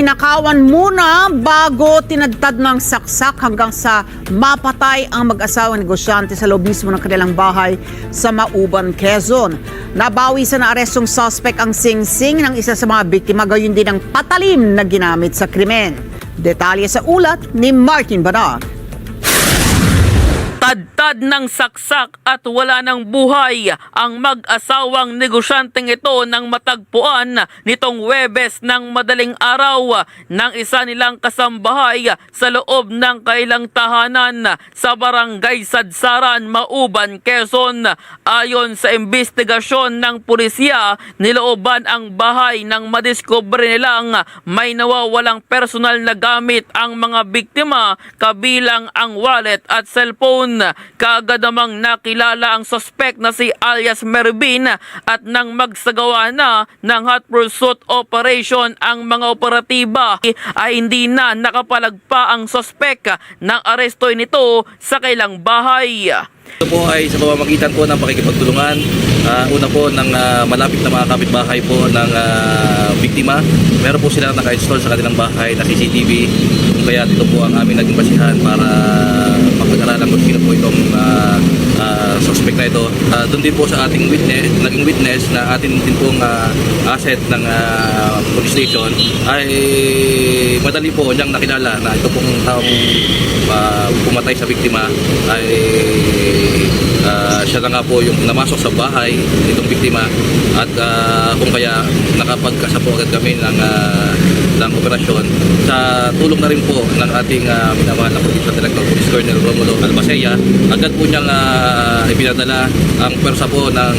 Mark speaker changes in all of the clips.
Speaker 1: Nakawan muna bago tinadtad ng saksak hanggang sa mapatay ang mag-asawang negosyante sa loob mismo ng kanilang bahay sa Mauban, Quezon. Nabawi sa naarestong suspect ang singsing ng isa sa mga biktima, gayon din ang patalim na ginamit sa krimen. Detalye sa ulat ni Martin Banag.
Speaker 2: Tadtad ng saksak at wala ng buhay ang mag-asawang negosyanteng ito nang matagpuan nitong Huwebes ng madaling araw ng isa nilang kasambahay sa loob ng kailang tahanan sa Barangay Sadsaran, Mauban, Quezon. Ayon sa investigasyon ng pulisya, nilooban ang bahay nang madiskubre nilang may nawawalang personal na gamit ang mga biktima, kabilang ang wallet at cellphone. Kaagad namang nakilala ang suspect na si alias Mervin at nang magsagawa na ng hot pursuit operation ang mga operatiba ay hindi na nakapalagpa ang suspect ng aresto nito sa kailang bahay.
Speaker 3: Ito po ay sa pamamagitan po ng pakikipagtulungan. Una po ng malapit na mga kapitbahay po ng biktima. Meron po sila naka-install sa kanilang bahay na CCTV. Kaya dito po ang aming naging basihan para mapag-aralan kung sino po itong suspect na ito. Doon din po sa ating naging witness na atin din pong asset ng police station ay madali po niyang nakilala na ito pong taong pumatay sa biktima ay siya na nga po yung namasok sa bahay nitong biktima at kung kaya nakapagkasa po agad kami ng operasyon sa tulong na rin po ng ating minamahal na Provincial Director Police Colonel Romulo Albacea. Agad po niyang ipinadala ang pwersa po ng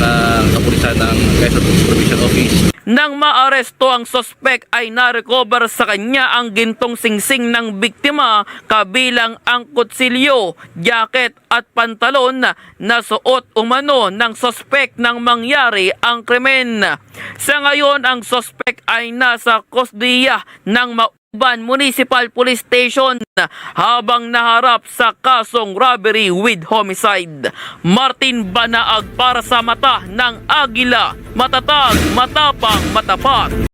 Speaker 3: kapulisan ng Quezon Police Provincial Office.
Speaker 2: Nang maaresto ang suspect ay narecover sa kanya ang gintong singsing ng biktima, kabilang ang kutsilyo, jacket at pantalon na suot umano ng suspect nang mangyari ang krimen. Sa ngayon, ang suspect ay nasa kustodiya ng Mauban Municipal Police Station habang naharap sa kasong robbery with homicide. Martin Banaag para sa Mata ng Agila, matatag, matapang, matapat.